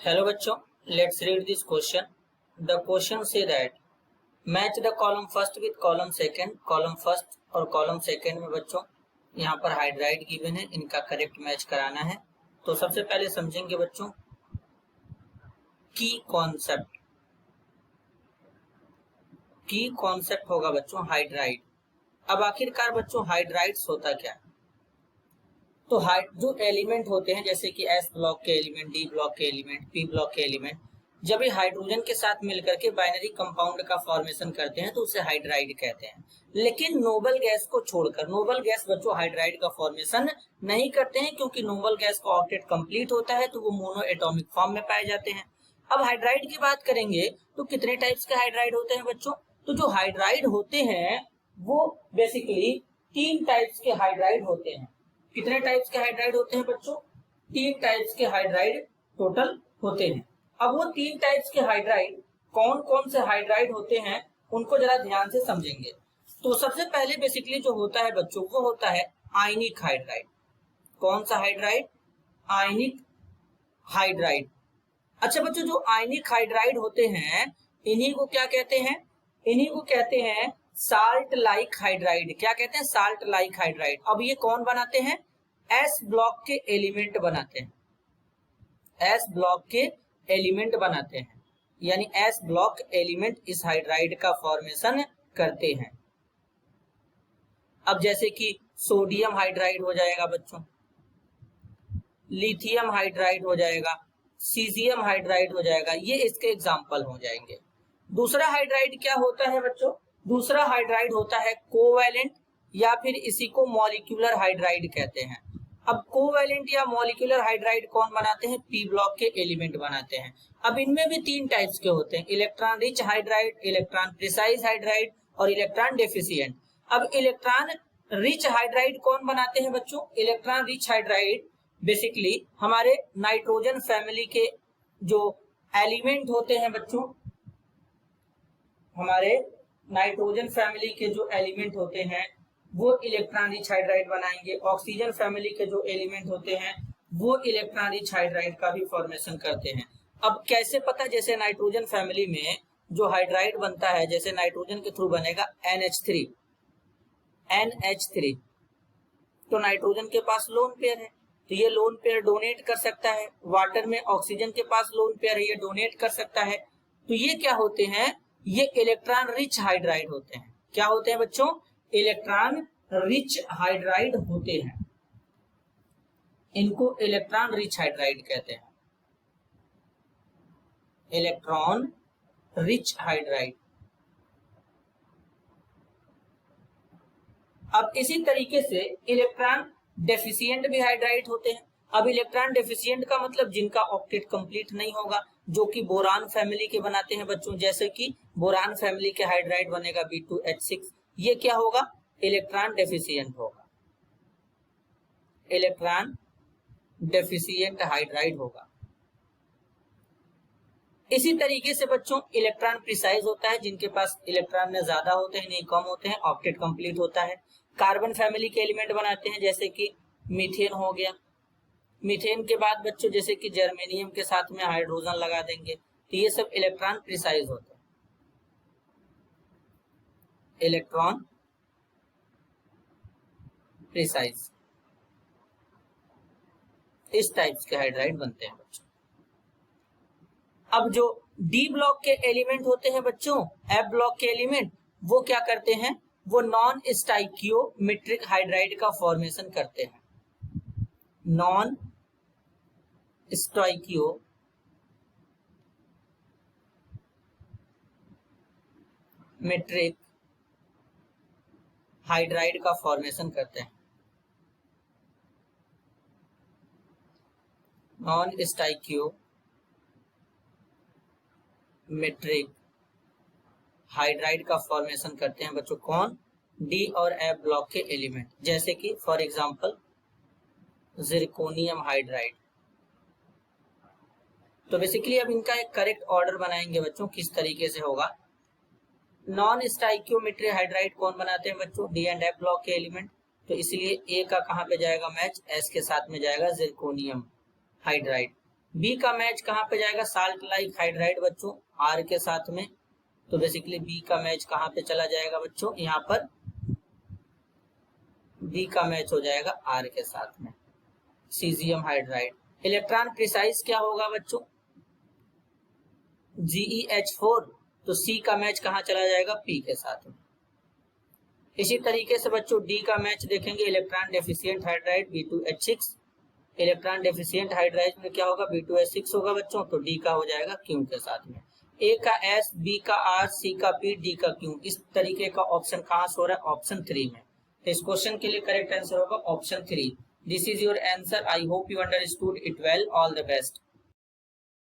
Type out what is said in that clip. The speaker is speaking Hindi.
हेलो बच्चों, let's read this question. The question say that match the column first with column second. Column first और कॉलम सेकंड में बच्चों यहाँ पर हाइड्राइड गिवन है, इनका करेक्ट मैच कराना है। तो सबसे पहले समझेंगे बच्चों की कॉन्सेप्ट। की कॉन्सेप्ट होगा बच्चों हाइड्राइड। अब आखिरकार बच्चों हाइड्राइड्स होता क्या है? तो जो एलिमेंट होते हैं जैसे कि एस ब्लॉक के एलिमेंट, डी ब्लॉक के एलिमेंट, पी ब्लॉक के एलिमेंट, जब ये हाइड्रोजन के साथ मिलकर के बाइनरी कंपाउंड का फॉर्मेशन करते हैं तो उसे हाइड्राइड कहते हैं। लेकिन नोबल गैस को छोड़कर, नोबल गैस बच्चों हाइड्राइड का फॉर्मेशन नहीं करते हैं, क्योंकि नोबल गैस का ऑक्टेट कंप्लीट होता है तो वो मोनो एटॉमिक फॉर्म में पाए जाते हैं। अब हाइड्राइड की बात करेंगे तो कितने टाइप्स के हाइड्राइड होते हैं बच्चों? तो जो हाइड्राइड होते हैं वो बेसिकली 3 टाइप्स के हाइड्राइड होते हैं। कितने टाइप्स के हाइड्राइड होते हैं बच्चों? 3 टाइप्स के हाइड्राइड टोटल होते हैं। अब वो 3 टाइप्स के हाइड्राइड कौन कौन से हाइड्राइड होते हैं उनको जरा ध्यान से समझेंगे। तो सबसे पहले बेसिकली जो होता है बच्चों वो होता है आयनिक हाइड्राइड। कौन सा हाइड्राइड? आयनिक हाइड्राइड। अच्छा बच्चों, जो आयनिक हाइड्राइड होते हैं इन्हीं को क्या कहते हैं? इन्हीं को कहते हैं साल्ट लाइक हाइड्राइड। क्या कहते हैं? Salt like hydride. अब ये कौन बनाते हैं? एस ब्लॉक के एलिमेंट बनाते हैं। एस ब्लॉक के एलिमेंट बनाते हैं, यानी एस ब्लॉक एलिमेंट इस हाइड्राइड का फॉर्मेशन करते हैं। अब जैसे कि सोडियम हाइड्राइड हो जाएगा बच्चों, लिथियम हाइड्राइड हो जाएगा, सीजियम हाइड्राइड हो जाएगा, ये इसके एग्जाम्पल हो जाएंगे। दूसरा हाइड्राइड क्या होता है बच्चों? दूसरा हाइड्राइड होता है कोवैलेंट, या फिर इसी को मॉलिक्यूलर हाइड्राइड कहते हैं। अब कोवैलेंट या मॉलिक्यूलर हाइड्राइड कौन बनाते हैं? पी ब्लॉक के एलिमेंट बनाते हैं। अब इनमें भी 3 टाइप्स के होते हैं, electron rich hydride, electron precise hydride और इलेक्ट्रॉन डेफिशिएंट। अब इलेक्ट्रॉन रिच हाइड्राइड कौन बनाते हैं बच्चों? इलेक्ट्रॉन रिच हाइड्राइड बेसिकली हमारे नाइट्रोजन फैमिली के जो एलिमेंट होते हैं बच्चों, हमारे नाइट्रोजन फैमिली के जो एलिमेंट होते हैं वो इलेक्ट्रॉन रिच हाइड्राइड बनाएंगे। ऑक्सीजन फैमिली के जो एलिमेंट होते हैं वो इलेक्ट्रॉन रिच हाइड्राइड का भी फॉर्मेशन करते हैं। अब कैसे पता? जैसे नाइट्रोजन फैमिली में जो हाइड्राइड बनता है, जैसे नाइट्रोजन के थ्रू बनेगा NH3, NH3, तो नाइट्रोजन के पास लोन पेयर है तो ये लोन पेयर डोनेट कर सकता है। वाटर में ऑक्सीजन के पास लोन पेयर है, ये डोनेट कर सकता है। तो ये क्या होते हैं? ये इलेक्ट्रॉन रिच हाइड्राइड होते हैं। क्या होते हैं बच्चों? इलेक्ट्रॉन रिच हाइड्राइड होते हैं। इनको इलेक्ट्रॉन रिच हाइड्राइड कहते हैं, इलेक्ट्रॉन रिच हाइड्राइड। अब इसी तरीके से इलेक्ट्रॉन डेफिशिएंट भी हाइड्राइड होते हैं। अब इलेक्ट्रॉन डेफिशिएंट का मतलब जिनका ऑक्टेट कंप्लीट नहीं होगा, जो कि बोरान फैमिली के बनाते हैं बच्चों। जैसे कि बोरान फैमिली के हाइड्राइड बनेगा B2H6, ये क्या होगा? इलेक्ट्रॉन डेफिशिएंट होगा, इलेक्ट्रॉन डेफिशिएंट हाइड्राइड होगा। इसी तरीके से बच्चों इलेक्ट्रॉन प्रिसाइज होता है, जिनके पास इलेक्ट्रॉन में ज्यादा होते हैं, नहीं कम होते हैं, ऑक्टेट कंप्लीट होता है। कार्बन फैमिली के एलिमेंट बनाते हैं, जैसे कि मीथेन हो गया। मीथेन के बाद बच्चों जैसे कि जर्मेनियम के साथ में हाइड्रोजन लगा देंगे, तो ये सब इलेक्ट्रॉन प्रिसाइज होते हैं, इलेक्ट्रॉन प्रिसाइज। इस टाइप्स के हाइड्राइड बनते हैं बच्चों। अब जो डी ब्लॉक के एलिमेंट होते हैं बच्चों, एफ ब्लॉक के एलिमेंट, वो क्या करते हैं? वो नॉन स्टाइकियोमेट्रिक हाइड्राइड का फॉर्मेशन करते हैं। नॉन स्टोइकियोमेट्रिक हाइड्राइड का फॉर्मेशन करते हैं। नॉन स्टाइकियोमेट्रिक हाइड्राइड का फॉर्मेशन करते हैं बच्चों। कौन? डी और एफ ब्लॉक के एलिमेंट, जैसे कि फॉर एग्जांपल जिरकोनियम हाइड्राइड। तो बेसिकली अब इनका एक करेक्ट ऑर्डर बनाएंगे बच्चों, किस तरीके से होगा। नॉन स्टाइकियोमेट्रिक हाइड्राइड कौन बनाते हैं बच्चों? डी एंड एफ ब्लॉक के एलिमेंट। तो इसलिए ए का कहाँ पे जाएगा मैच? एस के साथ में जाएगा जिरकोनियम हाइड्राइड। बी का मैच कहाँ पे जाएगा, साल्ट लाइक हाइड्राइड बच्चों आर के साथ में। तो बेसिकली बी का मैच कहाँ पे चला जाएगा बच्चों, यहाँ पर बी का मैच हो जाएगा आर के साथ में, सीजियम हाइड्राइड। इलेक्ट्रॉन प्रिसाइज क्या होगा बच्चों, GeH4, तो सी का मैच कहाँ चला जाएगा, पी के साथ में। इसी तरीके से बच्चों डी का मैच देखेंगे, electron deficient hydride B2H6, electron deficient hydride में क्या होगा, B2H6 होगा बच्चों, तो डी का हो जाएगा क्यू के साथ में। ए का एस, बी का आर, सी का पी, डी का क्यू, इस तरीके का ऑप्शन कहाँ से हो रहा है, ऑप्शन 3 में। तो इस क्वेश्चन के लिए करेक्ट आंसर होगा option 3। This is your answer. I hope you understood it well. All the best.